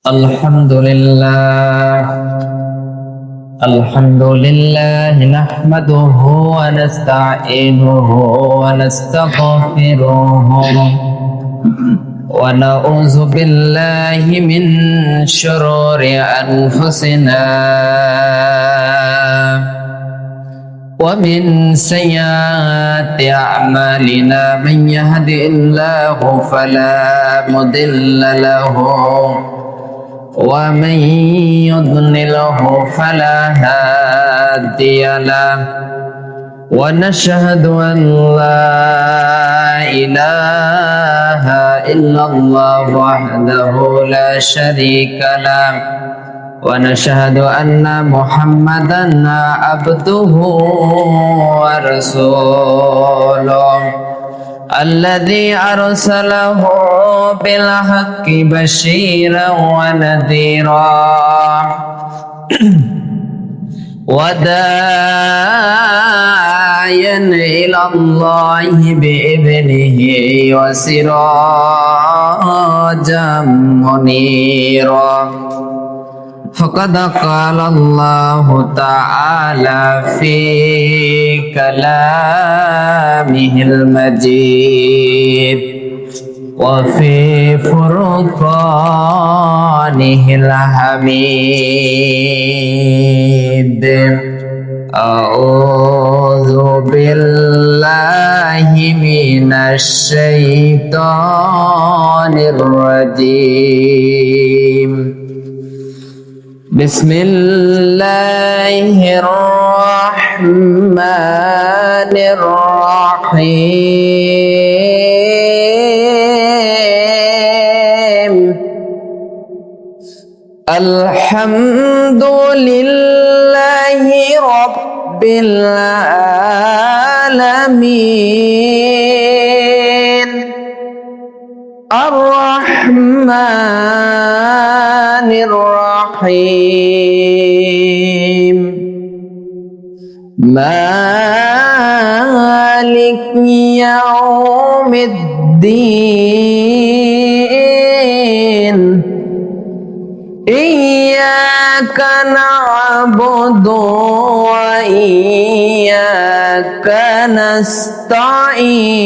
الحمد لله نحمده ونستعينه ونستغفره ونعوذ بالله من شرور أنفسنا ومن سيئات أعمالنا من يهد الله فلا مضل له ومن يضلله فلا هادي له ونشهد أن لا إله إلا الله وحده لا شريك له ونشهد أن محمدا عبده ورسوله الذي أرسله بالحق بشيرا ونذيرا وداعيا إلى الله بإذنه وسراجا منيرا فقد قال الله تعالى في كلامه المجيد وفي فرقانه الحميد أعوذ بالله من الشيطان الرجيم بسم الله الرحمن الرحيم الحمد لله رب العالمين الرحمن الرحيم مالك يوم الدين إياك نعبد وإياك نستعين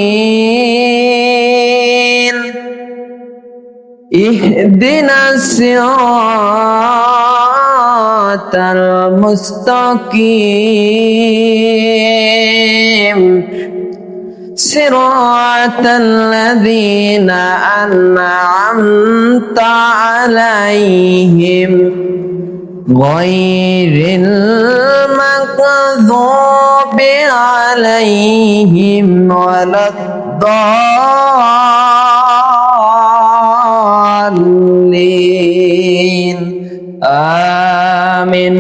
اهدنا الصراط المستقيم صراط الذين أنعمت عليهم غير المغضوب عليهم ولا الضالين আমিন।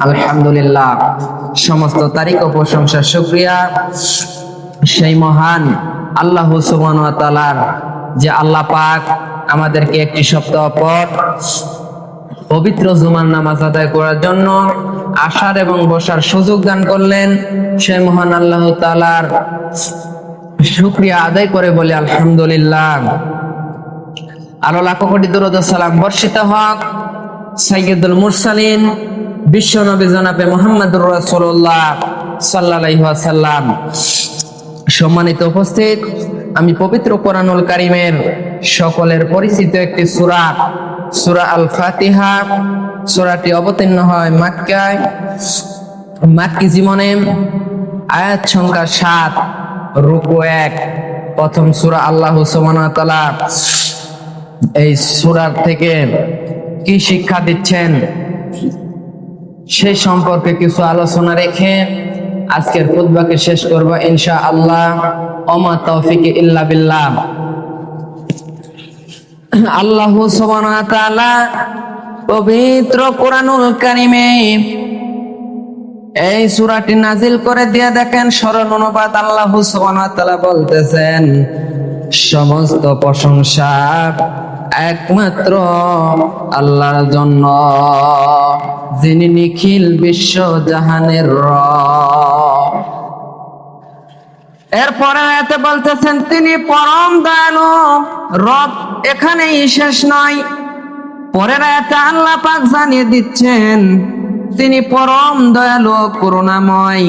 আলহামদুলিল্লাহ, সমস্ত তারিফ ও প্রশংসা শুকরিয়া সেই মহান আল্লাহ সুবহানাহু ওয়া তাআলার, যে আল্লাহ পাক আমাদেরকে একটি সপ্তাহ পর পবিত্র জুমার নামাজ আদায় করার জন্য আসার এবং বসার সুযোগ দান করলেন। সেই মহান আল্লাহ তাআলার শুকরিয়া আদায় করে বলি আলহামদুলিল্লাহ। আরো লাখো কোটি দরুদ ও সালাম বর্ষিত হোক সাইয়্যিদুল মুরসালিন বিশ্ব নবী জনাবে মুহাম্মদুর রাসূলুল্লাহ সাল্লাল্লাহু আলাইহি ওয়াসাল্লাম। সম্মানিত উপস্থিত, আমি পবিত্র কোরআনুল কারীমের সকলের পরিচিত একটি সূরা, সূরা আল ফাতিহা। সূরাটি অবতীর্ণ হয় মক্কায়। মাক্কি জীবনে আয়াত সংখ্যা 7, রুকু 1। প্রথম সূরা আল্লাহ সুবহানাহু ওয়া তাআলা এই সূরা থেকে কি শিক্ষা দিচ্ছেন সেই সম্পর্কে কিছু আলোচনা রেখে আজকের খুতবাকে শেষ করব ইনশাআল্লাহ। ওমা তাওফিকি ইল্লা বিল্লাহ। আল্লাহ সুবহানাহু ওয়া তাআলা পবিত্র কোরআনুল কারীমে এই সূরাটি নাজিল করে দিয়ে দেখেন, সরল অনুবাদ আল্লাহ সুবহানাহু ওয়া তাআলা বলতেছেন, সমস্ত প্রশংসা একমাত্র আল্লাহর জন্য, যিনি নিখিল বিশ্ব জাহানের রব। এরপরে এতে বলতেছেন তিনি পরম দয়ালু রব। এখানেই শেষ নয়, পরের আয়াতে আল্লাহ পাক জানিয়ে দিচ্ছেন তিনি পরম দয়ালু করুণাময়।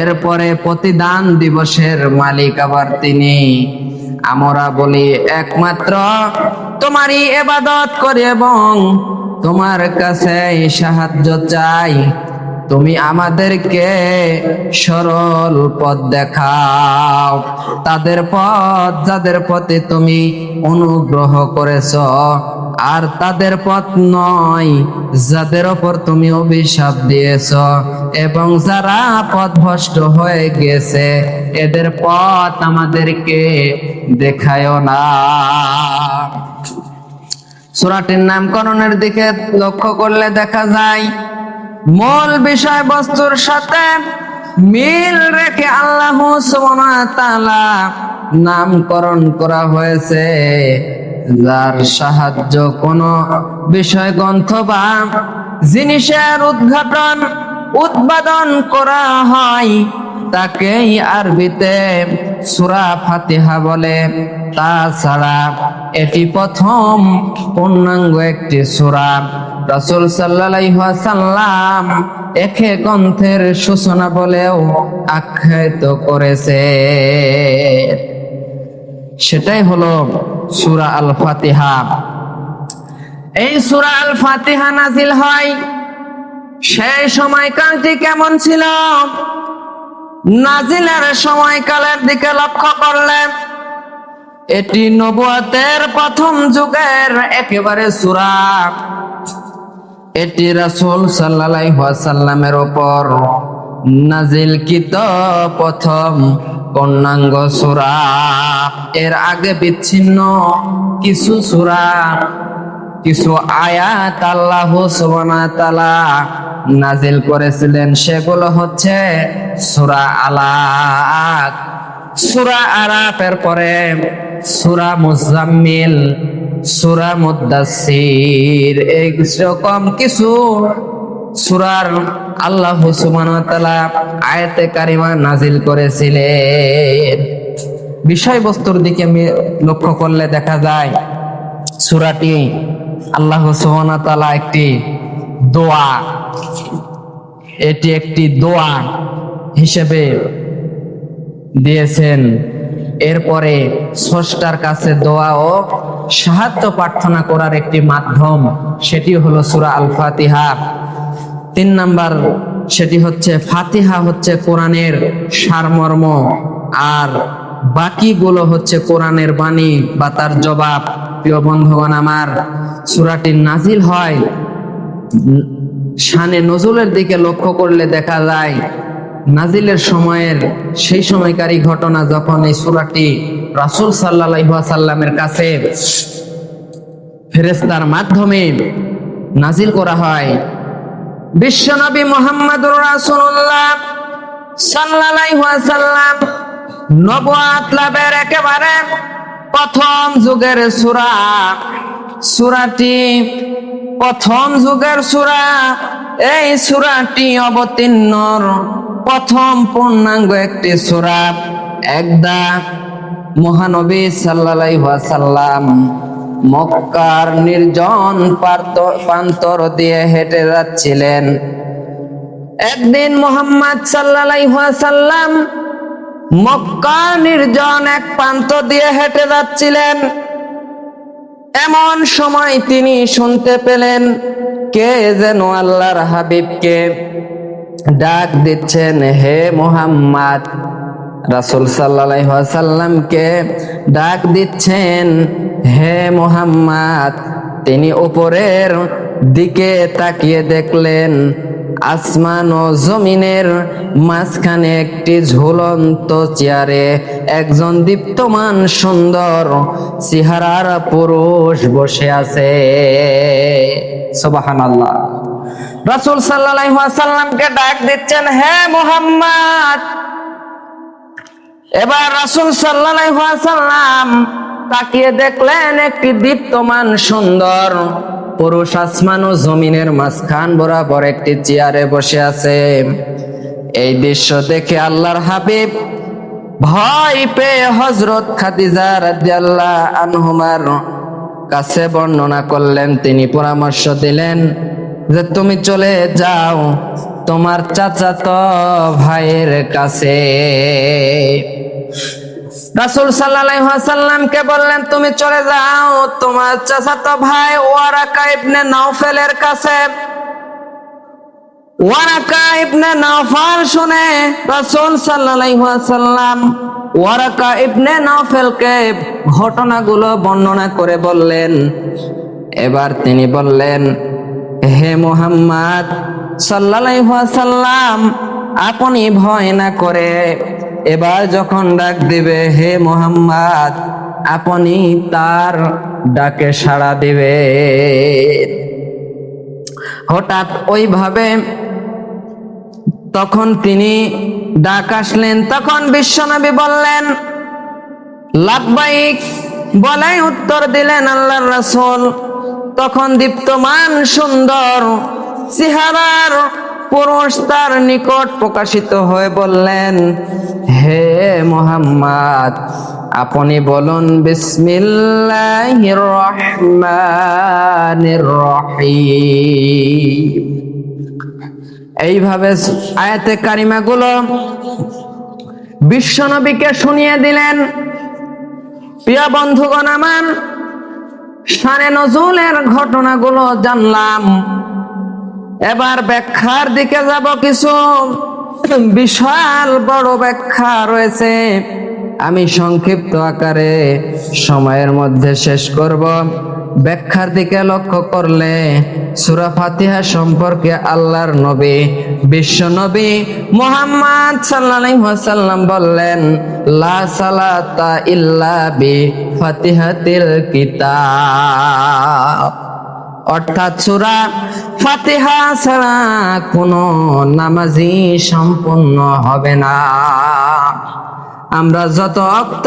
এরপরে প্রতিদান দিবসের মালিক আবার তিনি। আমরা বলি একমাত্র তোমারই ইবাদত করি এবং তোমার কাছে সাহায্য চাই। তুমি আমাদেরকে সরল পথ দেখাও, তাদের পথ যাদের পথে তুমি অনুগ্রহ করেছ, আর তাদের পথ নয় যাদের ওপর তুমি অভিশাপ দিয়েছ, এবং যারা পথভ্রষ্ট হয়ে গেছে এদের পথ আমাদেরকে দেখায়ও না। সূরাটির নামকরণের দিকে লক্ষ্য করলে দেখা যায় মূল বিষয়বস্তুর সাথে মিল রেখে আল্লাহ সুবহানাহু ওয়া তাআলা নামকরণ করা হয়েছে, যার সাহায্য কোন বিষয় গ্রন্থ বা জিনিসের উদ্বোধন করা হয় তাকেই আরবিতে সূরা ফাতিহা বলে। তাছাড়া এটি প্রথম পূর্ণাঙ্গ একটি সূরা। রাসূল সাল্লাল্লাহু আলাইহি ওয়াসাল্লাম একে গ্রন্থের সূচনা বলেও আখ্যায়িত করেছে। সেটাই হলো সূরা আল ফাতিহা। এই সূরা আল ফাতিহা নাজিল হয় সেই সময়কালটি কেমন ছিল? নাজিলের সময়কালের দিকে লক্ষ্য করলে এটি নবুয়তের প্রথম যুগের একেবারে সূরা। এটি রাসূল সাল্লাল্লাহু আলাইহি ওয়াসাল্লামের উপর নাজিলকৃত প্রথম পূর্ণাঙ্গ সূরা। এর আগে বিচ্ছিন্ন কিছু সূরা, কিছু আয়াত আল্লাহ সুবহানাহু ওয়া তাআলা নাজিল করেছিলেন, সেগুলো হচ্ছে সূরা আলাক, সূরা আরাফের পরে সূরা মুজাম্মিল, সূরা মুদ্দাসসির, এই রকম কিছু সূরার আল্লাহ সুবহানাহু ওয়া তাআলা আয়াতে কারিমা নাজিল করেছিলেন। বিষয়বস্তুর দিকে লক্ষ্য করলে দেখা যায় সূরাটি আল্লাহ সুবহানাহু ওয়া তাআলা একটি দোয়া, এটি একটি দোয়া হিসেবে দিয়েছেন। এরপরে স্রষ্টার কাছে দোয়া ও সাহায্য প্রার্থনা করার একটি মাধ্যম, সেটি হলো সূরা আল ফাতিহা। 3 নাম্বার, সেটি হচ্ছে ফাতিহা হচ্ছে কোরআনের সারমর্ম, আর বাকিগুলো হচ্ছে কোরআনের বাণী বা তার জবাব। প্রিয় বন্ধুগণ আমার, সূরাটি নাজিল হয় শানে নজুলের দিকে লক্ষ্য করলে দেখা যায় নাজিলের সময়ের সেই সময়কারী ঘটনা, যখন এই সূরাটি রাসূল সাল্লাল্লাহু আলাইহি ওয়াসাল্লামের কাছে ফেরেশতার মাধ্যমে নাজিল করা হয়। বিশ্বনবী মুহাম্মদুর রাসূলুল্লাহ সাল্লাল্লাহু আলাইহি ওয়াসাল্লাম নবুয়ত লাভের একেবারে প্রথম যুগের সূরা। সূরাটি প্রথম যুগের সূরা। এই সূরাটি অবতীর্ণর প্রথম পূর্ণাঙ্গ একটি সূরা। একদা মহানবী সাল্লাল্লাহু আলাইহি ওয়াসাল্লাম মক্কার নির্জন প্রান্তর দিয়ে হেঁটে যাচ্ছিলেন। একদিন মুহাম্মদ সাল্লাল্লাহু আলাইহি ওয়াসাল্লাম মক্কার নির্জন এক প্রান্ত দিয়ে হেঁটে যাচ্ছিলেন। এমন সময় তিনি শুনতে পেলেন কে যেন আল্লাহর হাবিবকে ডাক দিচ্ছেন, হে মুহাম্মদ। রাসূল সাল্লাল্লাহু আলাইহি ওয়াসাল্লামকে ডাক দিচ্ছেন, হে মুহাম্মদ। তিনি উপরের দিকে তাকিয়ে দেখলেন আসমান ও জমিনের মাঝখানে একটি ঝুলন্ত চেয়ারে একজন দীপ্তমান সুন্দর চেহারার পুরুষ বসে আছে। সুবহানাল্লাহ। রাসূল সাল্লাল্লাহু আলাইহি ওয়াসাল্লামকে ডাক দিচ্ছেন, হে মুহাম্মদ। এবার রাসূল সাল্লাল্লাহু আলাইহি ওয়াসাল্লাম তাকিয়ে দেখলেন একটি দীপ্তমান সুন্দর পুরুষ আসমান ও জমিনের মাঝখান বরাবর একটি চেয়ারে বসে আছে। এই দৃশ্য দেখে আল্লাহর হাবিব ভয় পেয়ে হযরত খাদিজা রাদিয়াল্লাহু আনহুমার কাছে বর্ণনা করলেন। তিনি পরামর্শ দিলেন যে তুমি চলে যাও তোমার চাচাতো ভাইয়ের কাছে। রাসূল সাল্লাল্লাহু আলাইহি ওয়াসাল্লামকে বললেন তুমি চলে যাও তোমার চাচাতো ভাই ওয়ারাকা ইবনে নাওফেলের কাছে। ওয়ারাকা ইবনে নাওফাল শুনে রাসূল সাল্লাল্লাহু আলাইহি ওয়াসাল্লাম ওয়ারাকা ইবনে নাওফেলকে ঘটনাগুলো বর্ণনা করে বললেন। এবার তিনি বললেন, হে মুহাম্মদ সাল্লাল্লাহু আলাইহি ওয়াসাল্লাম, আপনি ভয় না করে এবার যখন ডাক দিবে, হে মুহাম্মদ, আপনি তার ডাকে সাড়া দিবে। হঠাৎ ওইভাবে তখন তিনি ডাক আসলেন। তখন বিশ্বনবী বললেন, লাব্বাইক বলে উত্তর দিলেন আল্লাহর রাসূল। তখন দীপ্তমান সুন্দর চেহারার পুরুষ তার নিকট প্রকাশিত হয়ে বললেন, হে মুহাম্মদ, আপনি বলুন বিসমিল্লাহির রহমানির রহিম। এইভাবে আয়াতে কারিমাগুলো বিশ্বনবীকে শুনিয়ে দিলেন। প্রিয় বন্ধুগণ আমার, শানে নজুলের ঘটনাগুলো জানলাম, এবার ব্যাখ্যার দিকে যাব। কিছু বিশাল বড় ব্যাখ্যা রয়েছে, আমি সংক্ষিপ্ত আকারে সময়ের মধ্যে শেষ করব। ব্যাখ্যার দিকে লক্ষ্য করলে সূরা ফাতিহা সম্পর্কে আল্লাহর নবী বিশ্ব নবী মুহাম্মদ সাল্লাল্লাহু আলাইহি ওয়াসাল্লাম বললেন, লা সালাতা ইল্লা বি ফাতিহাতিল কিতাব। অর্থাৎ সূরা ফাতিহা ছাড়া কোনো নামাজই সম্পূর্ণ হবে না। আমরা যত ওয়াক্ত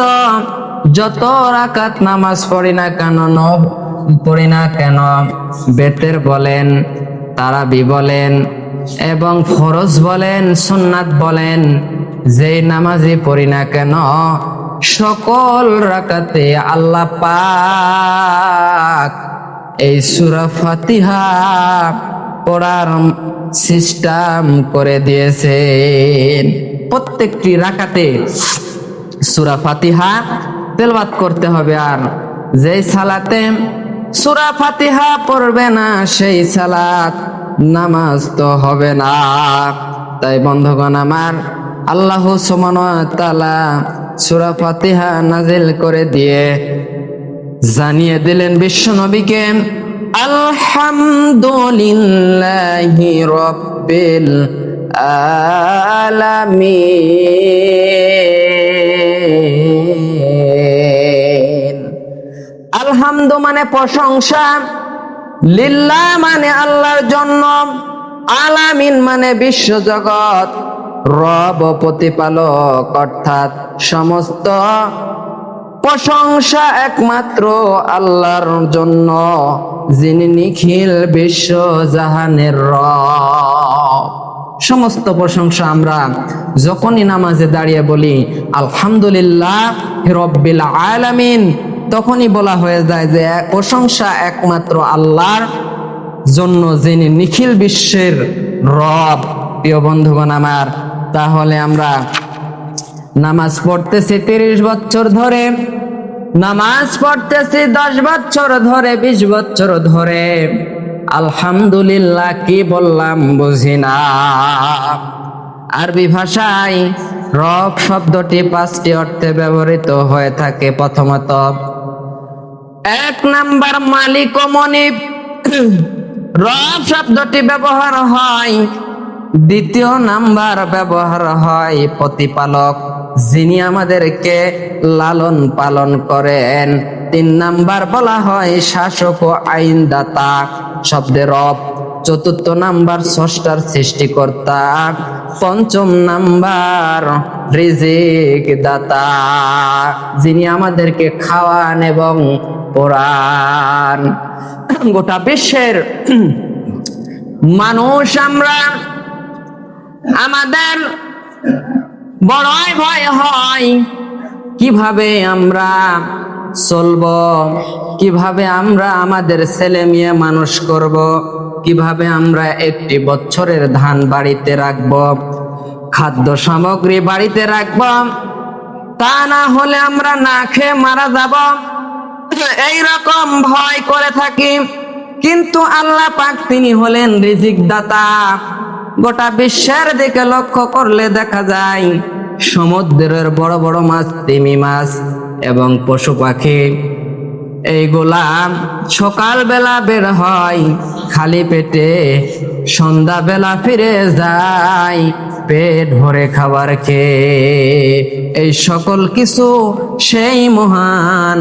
যত রাকাত নামাজ পড়ি না কেন, বেতের বলেন, তারাবি বলেন এবং ফরজ বলেন, সুন্নাত বলেন, যেই নামাজই পড়ি না কেন, সকল রাকাতে আল্লাহ পাক এই সূরা ফাতিহা পড়ার সিস্টেম করে দিয়েছেন। প্রত্যেকটি রাকাতে সূরা ফাতিহা তেলাওয়াত করতে হবে। আর যেই সালাতে সূরা ফাতিহা পড়বে না সেই সালাত নামাজ তো হবে না। তাই বন্ধুগণ আমার, আল্লাহ সুবহানাহু ওয়া তাআলা সূরা ফাতিহা নাজিল করে দিয়ে জানিয়ে দিলেন বিশ্ব নবীকে, আলহামদুলিল্লাহি রাব্বিল আলামিন। আলহামদু মানে প্রশংসা, লিল্লাহ মানে আল্লাহর জন্য, আলামিন মানে বিশ্বজগৎ, রব প্রতিপালক, অর্থাৎ সমস্ত প্রশংসা একমাত্র আল্লাহর জন্য, যিনি নিখিল বিশ্ব জাহানের রব। সমস্ত প্রশংসা আমরা যখনই নামাজে দাঁড়িয়ে বলি আলহামদুলিল্লাহ রাব্বিল আলামিন, তখনই বলা হয়ে যায় যে প্রশংসা একমাত্র আল্লাহর জন্য, যিনি নিখিল বিশ্বের রব। প্রিয় বন্ধুগণ আমার, তাহলে আমরা নামাজ পড়তেছি 30 বছর ধরে, নামাজ পড়তেছি 10 বছর ধরে, 20 বছর ধরে, আলহামদুলিল্লাহ কি বললাম বুঝি না। আরবি ভাষায় রব শব্দটি 5টি অর্থে ব্যবহৃত হয়ে থাকে। প্রথমত, 1 নাম্বার মালিক ও মনিব, রব শব্দটি ব্যবহার হয়। দ্বিতীয় নাম্বার ব্যবহার হয় প্রতিপালক, যিনি আমাদেরকে লালন পালন করেন। 3 নাম্বার বলা হয় শাসক ও আইনদাতা শব্দে রব। 4র্থ নাম্বার স্রষ্টার সৃষ্টিকর্তা। 5ম নাম্বার রিজিক দাতা, যিনি আমাদেরকে খাওয়ান এবং পড়ান। গোটা বিশ্বের মানুষ আমরা, আমাদের বড়ই ভয় হয় কিভাবে আমরা চলবো, কিভাবে আমরা আমাদের ছেলে মেয়ে মানুষ করব, কিভাবে আমরা একটি বছরের ধান বাড়িতে রাখব, খাদ্য সামগ্রী বাড়িতে রাখব, তা না হলে আমরা না খেয়ে মারা যাব, এইরকম ভয় করে থাকি। কিন্তু আল্লাহ পাক তিনি হলেন রিজিক দাতা। গোটা বিশ্বের দিকে লক্ষ্য করলে দেখা যায় সমুদ্রের বড় বড় মাছ, তিমি মাছ এবং পশু পাখি, এইগুলা সকালবেলা বের হয় খালি পেটে, সন্ধ্যাবেলা ফিরে যায় পেট ভরে খাবার খেয়ে। এই সকল কিছু সেই মহান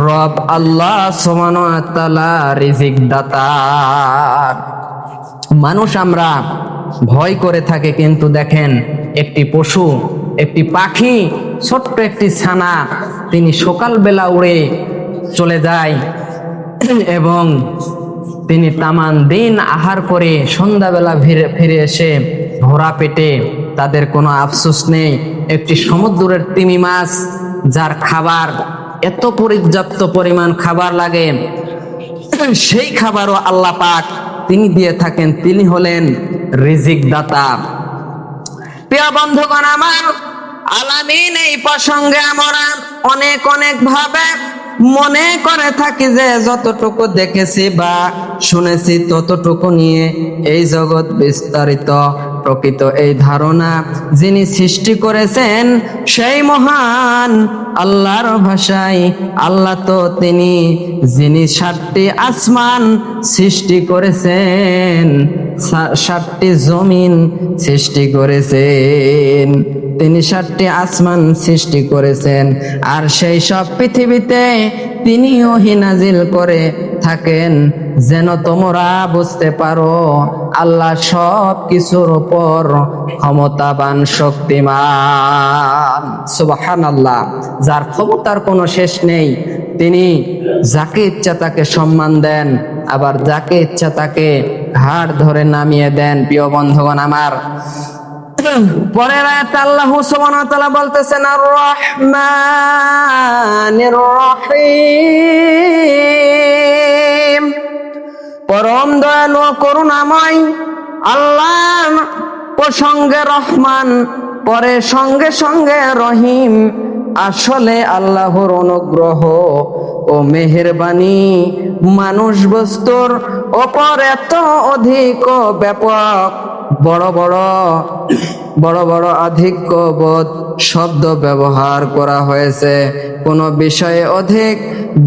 রব আল্লাহ সুবহানাহু ওয়া তাআলা রিজিক দাতা। মানুষ আমরা ভয় করে থাকে, কিন্তু দেখেন একটি পশু, একটি পাখি, ছোট্ট একটি ছানা, তিনি সকালবেলা উড়ে চলে যায় এবং তিনি তামান দিন আহার করে সন্ধ্যাবেলা ফিরে এসে ভরা পেটে, তাদের কোনো আফসোস নেই। একটি সমুদ্রের তিমি মাছ, যার খাবার এত পর্যাপ্ত পরিমাণ খাবার লাগে, সেই খাবারও আল্লাহ পাক তিনি দিয়ে থাকেন। তিনি হলেন রিজিক দাতা। প্রিয় বন্ধুগণ আমার, আলামিন এই প্রসঙ্গে আমরা অনেক অনেক ভাবে মনে করে থাকি যে যতটুকু দেখেছি বা শুনেছি ততটুকু নিয়ে এই জগৎ বিস্তারিত। প্রকৃত এই ধারণা যিনি সৃষ্টি করেছেন সেই মহান আল্লাহর ভাষায়, আল্লাহ তো তিনি যিনি 7টি আসমান সৃষ্টি করেছেন, 7টি জমিন সৃষ্টি করেছেন, তিনি 7টি আসমান সৃষ্টি করেছেন। আর সেই সব পৃথিবীতে তিনি ওহী নাজিল করে থাকেন যেন তোমরা বুঝতে পারো আল্লাহ সব কিছুর উপর ক্ষমতাবান, শক্তিমান। সুবহানাল্লাহ, যার ক্ষমতার কোনো শেষ নেই। তিনি যাকে ইচ্ছা তাকে সম্মান দেন, আবার যাকে ইচ্ছা তাকে ঘাড় ধরে নামিয়ে দেন। প্রিয় বন্ধুগণ আমার, পরের আয়াতে আল্লাহ সুবহানাহু ওয়া তাআলা বলতেছেন আর রহমানির রহিম, পরম দয়ালু ও করুণাময়। আল্লাহ প্রসঙ্গে রহমান, পরে সঙ্গে সঙ্গে রহিম। আসলে আল্লাহর অনুগ্রহ ও মেহেরবানি মানুষ বস্তুর ওপর এত অধিক ও ব্যাপক, বড় বড় আধিক্যবোধ শব্দ ব্যবহার করা হয়েছে কোন বিষয়ে অধিক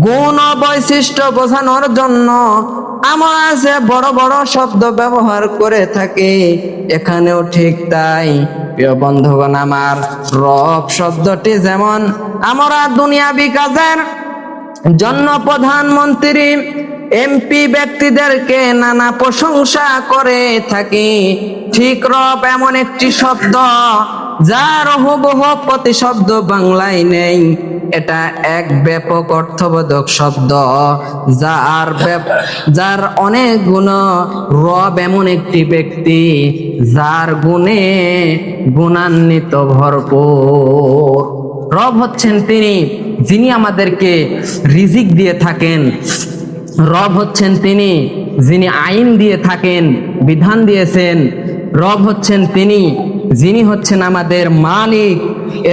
গুণ ও বৈশিষ্ট্য বোঝানোর জন্য। আমরা যে বড় বড় শব্দ ব্যবহার করে থাকি, এখানেও ঠিক তাই। প্রিয় বন্ধুগণ আমার, রব শব্দটি যেমন আমরা দুনিয়াবি কাজের জন্য প্রধানমন্ত্রী, এমপি ব্যক্তিদেরকে নানা প্রশংসা করে থাকি, ঠিক রব এমন একটি শব্দ যার হুবহু প্রতিশব্দ বাংলায় নেই। এটা এক ব্যাপক অর্থবোধক শব্দ যার অনেক গুণ। রব এমন একটি ব্যক্তি যার গুণে গুণান্বিত ভরপুর। রব হচ্ছেন তিনি যিনি আমাদেরকে রিজিক দিয়ে থাকেন। রব হচ্ছেন তিনি যিনি আইন দিয়ে থাকেন, বিধান দিয়েছেন। রব হচ্ছেন তিনি যিনি হচ্ছেন আমাদের মালিক।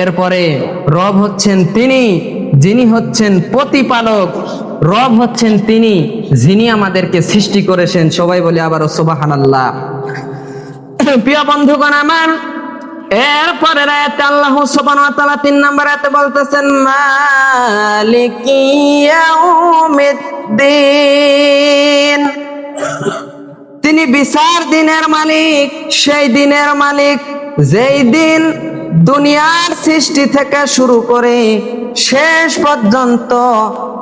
এরপরে রব হচ্ছেন তিনি যিনি হচ্ছেন প্রতিপালক। রব হচ্ছেন তিনি যিনি আমাদেরকে সৃষ্টি করেছেন। সবাই বলি আবারও সুবহানাল্লাহ। প্রিয় বন্ধুগণ আমার, এরপরে আয়াতে আল্লাহ সুবহানাহু ওয়া তাআলা 3 নম্বর আয়াতে বলতেছেন মালিকি ইয়াউমিদ্দিন, তিনি বিচার দিনের মালিক। সেই দিনের মালিক যেই দিন দুনিয়ার সৃষ্টি থেকে শুরু করে শেষ পর্যন্ত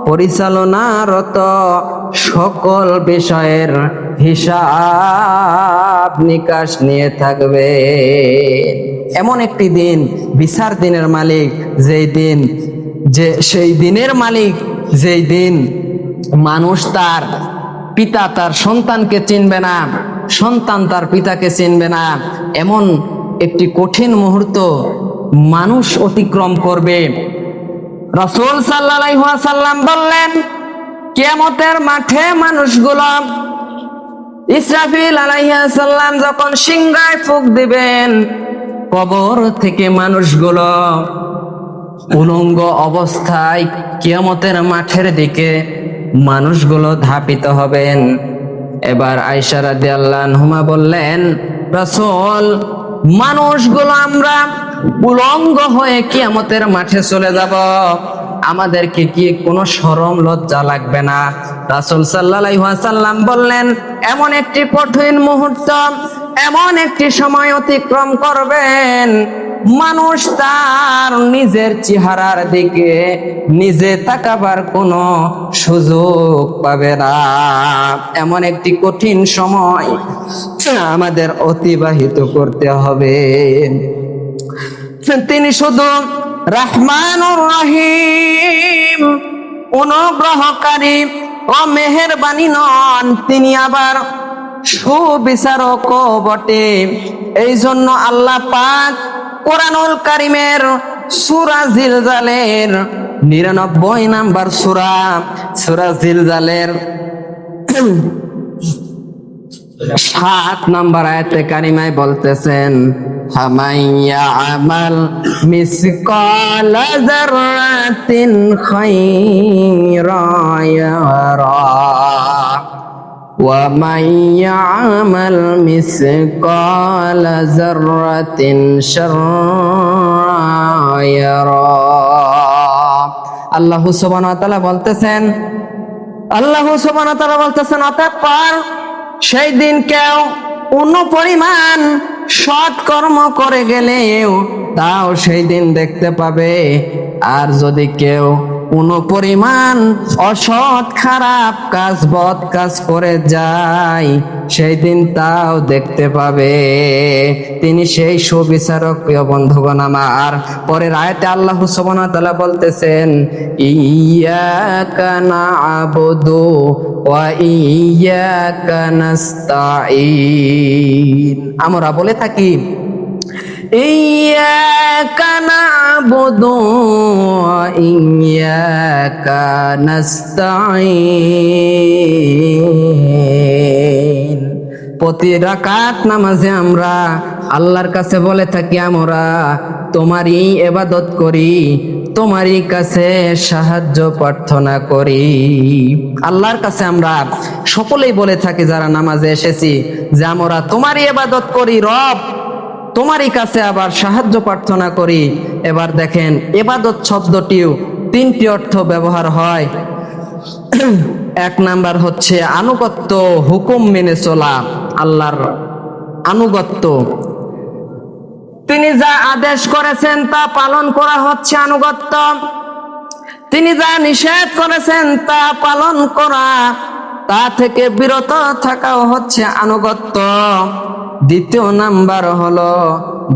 পরিচালনারত সকল বিষয়ের হিসাব নিকাশ নিয়ে থাকবে। এমন একটি দিন, বিচার দিনের মালিক সেই দিনের মালিক যেই দিন মানুষ তার পিতা তার সন্তানকে চিনবে না, সন্তান তার পিতাকে চিনবে না। এমন একটি কঠিন মুহূর্ত মানুষ অতিক্রম করবে। রাসূল সাল্লাল্লাহু আলাইহি ওয়াসাল্লাম বললেন, কিয়ামতের মাঠে মানুষগুলো ইসরাফিল আলাইহিস সালাম যখন সিংহায় ফুঁক দিবেন, কবর থেকে মানুষগুলো উলঙ্গ অবস্থায় কিয়ামতের মাঠের দিকে মানুষগুলো ধাপিত হবেন। এবার আয়েশা রাদিয়াল্লাহু আনহা বললেন, রাসূল, মানুষগুলো আমরা উলঙ্গ হয়ে কিয়ামতের মাঠে চলে যাব, আমাদেরকে কি কোনো শরম লজ্জা লাগবে না? রাসূল সাল্লাল্লাহু আলাইহি ওয়াসাল্লাম বললেন, এমন একটি কঠিন মুহূর্ত, এমন একটি সময় অতিক্রম করবেন, মানুষ তার নিজের চেহারার দিকে নিজে তাকাবার কোনো সুযোগ পাবে না। এমন একটি কঠিন সময় আমাদের অতিবাহিত করতে হবে। তিনি শুধু রহমানুর রহিম, অনুগ্রহকারী ও মেহেরবানি নন, তিনি আবার সুবিচারকও বটে। এই জন্য আল্লাহ পাক কোরআনুল কারীমের সূরা জিলজালের 99 নাম্বার সূরা জিলজালের 7 নাম্বার আয়াতে কারিমায় বলতেছেন, ফামাইয়া আমাল মিসকালা যাররাতিন খায়রা ইয়ারা ওয়া মাইয়া আমাল মিসকালা যাররাতিন শাররা ইয়ারা। আল্লাহ সুবহানাহু ওয়া তাআলা বলতেছেন, অতঃপর সেই দিন কেউ কোনো পরিমাণ সৎ কর্ম করে গেলেও তাও সেই দিন দেখতে পাবে, আর যদি কেউ কোনো পরিমাণ অসৎ খারাপ কাজ বদ কাজ করে যায়, সেই দিন তাও দেখতে পাবে। তিনি সেই সুবিচারক। প্রিয় বন্ধুগণ আমার, পরের আয়াতে আল্লাহ সুবহানাহু ওয়া তাআলা বলতেছেন, ইয়্যাকা না'বুদু ওয়া ইয়্যাকা নাস্তাঈন। আমরা বলে থাকি ইয়্যাকা না'বুদু ওয়া ইয়্যাকা নাস্তাঈন। প্রতি রাকাত নামাজে আমরা আল্লাহর কাছে বলে থাকি, আমরা তোমারই ইবাদত করি, তোমারই কাছে সাহায্য প্রার্থনা করি। আল্লাহর কাছে আমরা সকলেই বলে থাকি যারা নামাজে এসেছি, যে আমরা তোমারই ইবাদত করি রব, তোমারই কাছে আবার সাহায্য প্রার্থনা করি। এবার দেখেন, ইবাদত শব্দটিও 3টি অর্থ ব্যবহার হয়। 1 নাম্বার হচ্ছে আনুগত্য, হুকুম মেনে চলা, আল্লাহর আনুগত্য। তিনি যা আদেশ করেছেন তা পালন করা হচ্ছে আনুগত্য, তিনি যা নিষেধ করেছেন তা পালন করা, তা থেকে বিরত থাকাও হচ্ছে আনুগত্য। 2 নাম্বার হলো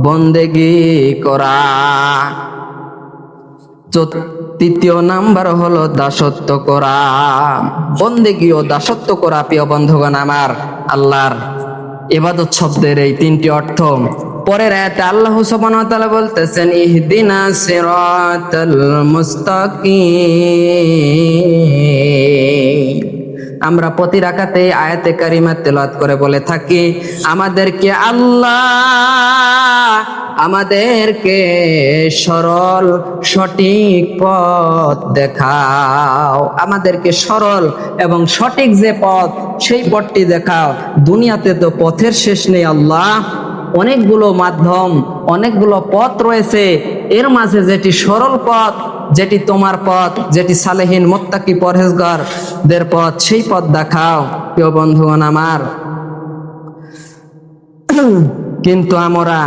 বন্দেগী করা। 3 নাম্বার হলো দাসত্ব করা। বন্দেগী ও দাসত্ব করা, প্রিয় বন্ধুগণ আমার, আল্লাহর ইবাদত শব্দের এই 3টি অর্থ। পরের আয়াতে আল্লাহ সুবহানাহু ওয়া তাআলা বলতেছেন, ইহদিনাস সিরাতাল মুস্তাকিম। আমরা প্রতি রাকাতে আয়াতে কারিমা তেলাওয়াত করে বলে থাকি, আমাদেরকে আমাদেরকে সরল সঠিক পথ দেখাও, আমাদেরকে সরল এবং সঠিক যে পথ সেই পথটি দেখাও। দুনিয়াতে তো পথের শেষ নেই আল্লাহ, অনেকগুলো মাধ্যম, অনেকগুলো পথ রয়েছে, এর মাঝে যেটি সরল পথ, যেটি তোমার পথ, যেটি সালেহীন মুত্তাকি পরহেজগারদের পথ, সেই পথ দেখাও। প্রিয় বন্ধুগণ আমার, কিন্তু আমরা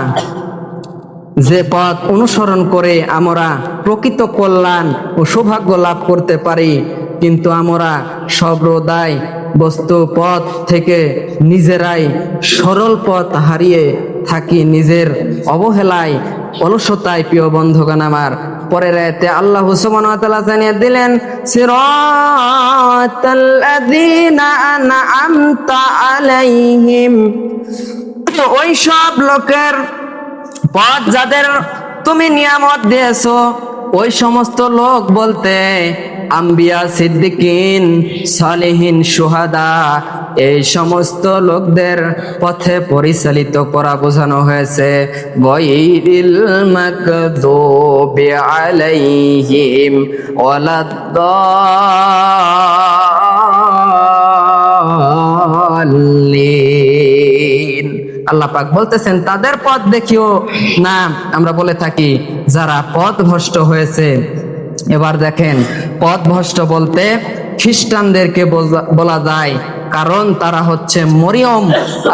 যে পথ অনুসরণ করে আমরা প্রকৃত কল্যাণ ও সৌভাগ্য লাভ করতে পারি, কিন্তু আমরা সর্বদাই বস্তু পথ থেকে নিজেরাই সরল পথ হারিয়ে থাকি, নিজের অবহেলায়, অলসতায়। প্রিয় বন্ধুগণ আমার, পরের আয়াতে আল্লাহ সুবহানাহু ওয়া তাআলা জানিয়ে দিলেন, সিরাতাল্লাযীনা আন'আমতা আলাইহিম। ওই সব লোকের পথ যাদের তুমি নিয়ামত দিয়েছো, ওই সমস্ত লোক বলতে আম্বিয়া, সিদ্দিকিন, সালেহিন, শুহাদা, এই সমস্ত লোকদের পথে পরিচালিত করা বোঝানো হয়েছে। গায়রিল মাগদুবি আলাইহিম ওয়ালাদ-দাল্লিন। আল্লাহ পাক বলতেছেন তাদের পথ দেখিও না, আমরা বলে থাকি যারা পথভ্রষ্ট হয়েছে। এবার দেখেন, পথভ্রষ্ট বলতে খ্রিস্টানদেরকে বলা যায়, কারণ তারা হচ্ছে মরিয়ম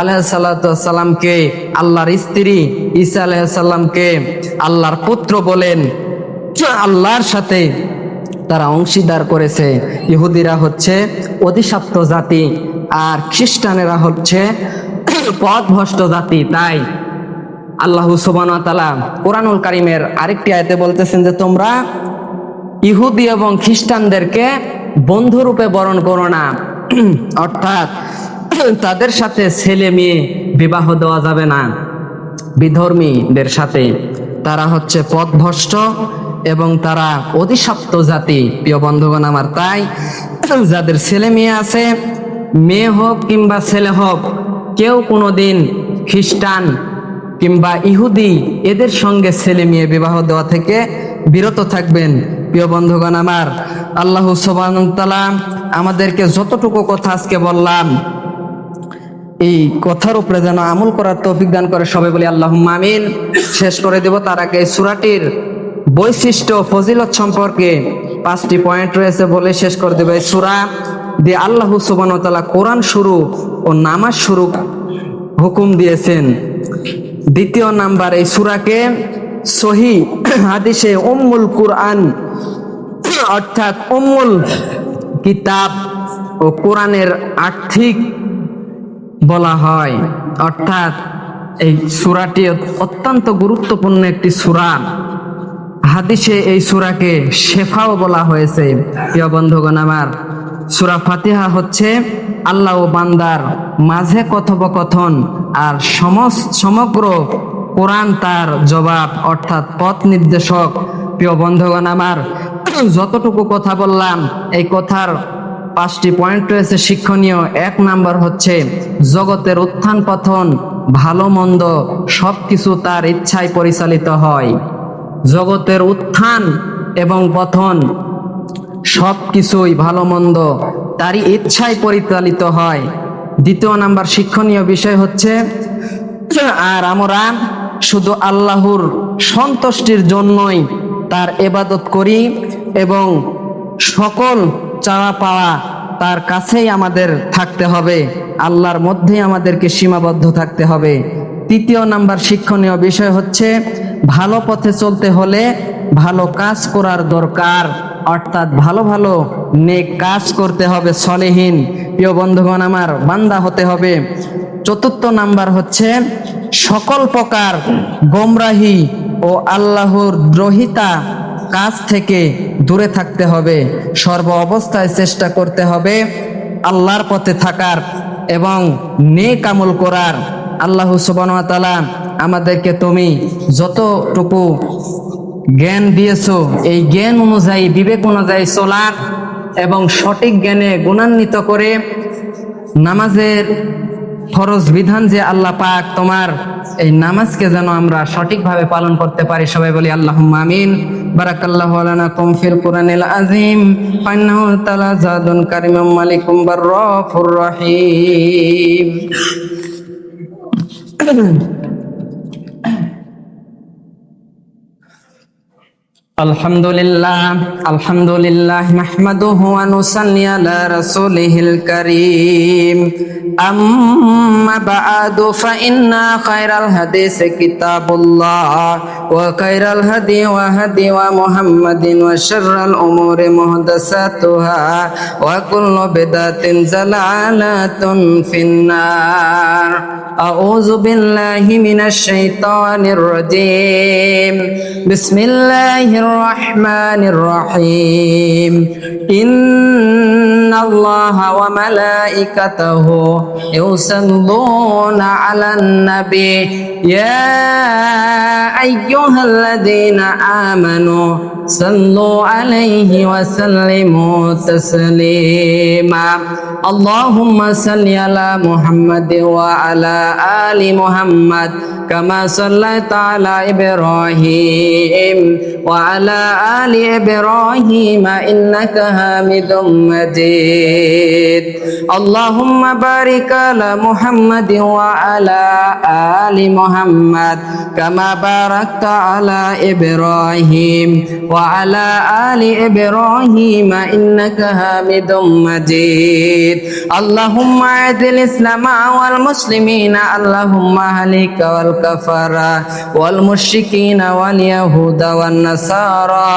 আলাইহিসসালামকে আল্লাহর স্ত্রী, ঈসা আলাইহিসসালামকে আল্লাহর পুত্র বলেন আল্লাহর সাথে তারা অংশীদার করেছে। ইহুদিরা হচ্ছে অধিশপ্ত জাতি, আর খ্রিস্টানেরা হচ্ছে পথভ্রষ্ট জাতি। তাই আল্লাহ সুবহানাহু ওয়া তাআলা কোরআনুল কারীমের আরেকটি আয়াতে বলতেছেন যে তোমরা ইহুদি এবং খ্রিস্টানদেরকে বন্ধুরূপে বরণ করো না, অর্থাৎ তাদের সাথে ছেলে মেয়ে বিবাহ দেওয়া যাবে না বিধর্মীদের সাথে। তারা হচ্ছে পথভ্রষ্ট এবং তারা অধিশপ্ত জাতি, প্রিয় বন্ধুগণ আমার। তাই যাদের ছেলে মেয়ে আছে, মেয়ে হোক কিংবা ছেলে হোক, কেউ কোনোদিন খ্রিস্টান কিংবা ইহুদি এদের সঙ্গে ছেলে মেয়ে বিবাহ দেওয়া থেকে বিরত থাকবেন। প্রিয় বন্ধুগণ আমার, আল্লাহ সুবহানাহু ওয়া তাআলা আমাদেরকে যতটুকু কথা আজকে বললাম, এই কথার উপরে যেন আমল করার তৌফিক দান করে, সবাই বলি আল্লাহুম্মা আমিন। শেষ করে দেব তার আগে সূরাটির বৈশিষ্ট্য ফজিলত সম্পর্কে 5টি পয়েন্ট রয়েছে বলে শেষ করে দেব। এই সূরা দিয়ে আল্লাহ সুবহানাহু ওয়া তাআলা কোরআন শুরু ও নামাজ শুরু হুকুম দিয়েছেন। দ্বিতীয় নাম্বার, এই সূরাকে সহিহ হাদিসে উম্মুল কুরআন অর্থাৎ উম্মুল কিতাব ও কোরআনের আর্থিক বলা হয়, অর্থাৎ এই সূরাটি অত্যন্ত গুরুত্বপূর্ণ একটি সূরা। হাদিসে এই সূরাকে শেফাও বলা হয়েছে। প্রিয় বন্ধুগণ আমার, সূরা ফাতিহা হচ্ছে আল্লাহ ও বান্দার মাঝে কথোপকথন, আর সমগ্র কোরআন তার জবাব অর্থাৎ পথ নির্দেশক। প্রিয় বন্ধুগণ আমার, যতটুকু কথা বললাম এই কথার 5টি পয়েন্ট রয়েছে শিক্ষণীয়। 1 নাম্বার হচ্ছে জগতের উত্থান পতন, ভালো মন্দ সবকিছু তার ইচ্ছায় পরিচালিত হয়। জগতের উত্থান এবং পতন সবকিছুই ভালো মন্দ তারই ইচ্ছায় পরিচালিত হয়। 2 নাম্বার শিক্ষণীয় বিষয় হচ্ছে, আর আমরা শুধু আল্লাহর সন্তুষ্টির জন্যই তার ইবাদত করি এবং সকল চাওয়া পাওয়া তার কাছেই আমাদের থাকতে হবে, আল্লাহর মধ্যেই আমাদেরকে সীমাবদ্ধ থাকতে হবে। 3 নাম্বার শিক্ষণীয় বিষয় হচ্ছে, ভালো পথে চলতে হলে ভালো কাজ করার দরকার, অর্থাৎ ভালো ভালো নেক কাজ করতে হবে, সলেহীন প্রিয় বন্ধুগণ আমার বান্দা হতে হবে। 4 নাম্বার হচ্ছে, সকল প্রকার গোমরাহি ও আল্লাহর দ্রোহিতা কাজ থেকে দূরে থাকতে হবে। সর্ব অবস্থায় চেষ্টা করতে হবে আল্লাহর পথে থাকার এবং নেক আমল করার। আল্লাহ সুবহানাহু ওয়া তাআলা আমাদেরকে তুমি যতটুকু জ্ঞান দিয়েছো, এই জ্ঞান অনুযায়ী বিবেক অনুযায়ী চলার এবং সঠিক জ্ঞানে গুণান্বিত করে নামাজের ফরজ বিধান যে আল্লাহ পাক তোমার, এই নামাজকে যেন আমরা সঠিকভাবে পালন করতে পারি। সবাই বলি আল্লাহুম্মা আমিন। বারাকাল্লাহু লাকুম ফিল কুরআনিল আযীম ফাইন্নাহু তাআলা জাদুন কারীমুম মালিকুম বাররাফুর রহিম। আলহামদুলিল্লাহ নাহমাদুহু ওয়া নুসাল্লি আলা রাসূলিহিল কারীম। আম্মা বা'দু ফা ইন্না খায়রাল হাদিসি কিতাবুল্লাহ ওয়া খায়রাল হাদি ওয়া মুহাম্মাদিন ওয়া শাররাল উমুরি মুহদাসাতুহা ওয়া কুল্লু বিদআতিন জালালাতুন ফিন্নার। আউযু বিল্লাহি মিনাশ শাইতানির রাজীম। বিসমিল্লাহির রহমানির রহিম। ইন্নাল্লাহা ওয়া মালাইকাতাহু ইউসাল্লুনা আলান নাবী يا أيها الذين آمنوا صلوا عليه وسلموا تسليما اللهم صل على محمد وعلى آل محمد كما صليت على إبراهيم وعلى آل إبراهيم إنك حميد مجيد اللهم بارك على محمد وعلى آل محمد كما باركت على إبراهيم وعلى آل إبراهيم إنك حميد مجيد اللهم أعز الإسلام والمسلمين اللهم أهلك والكفرة والمشركين واليهود والنصارى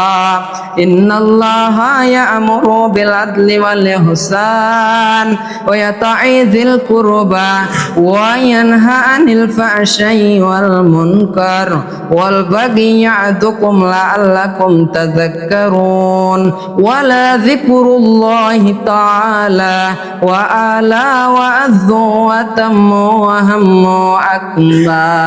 إن الله يأمر بالعدل والإحسان وإيتاء ذي القربى وينهى عن الفحشاء والمنكر والبغي يعظكم لعلكم تذكرون ولذكر الله تعالى وأعلى وأعز وأتم وأهم أكبر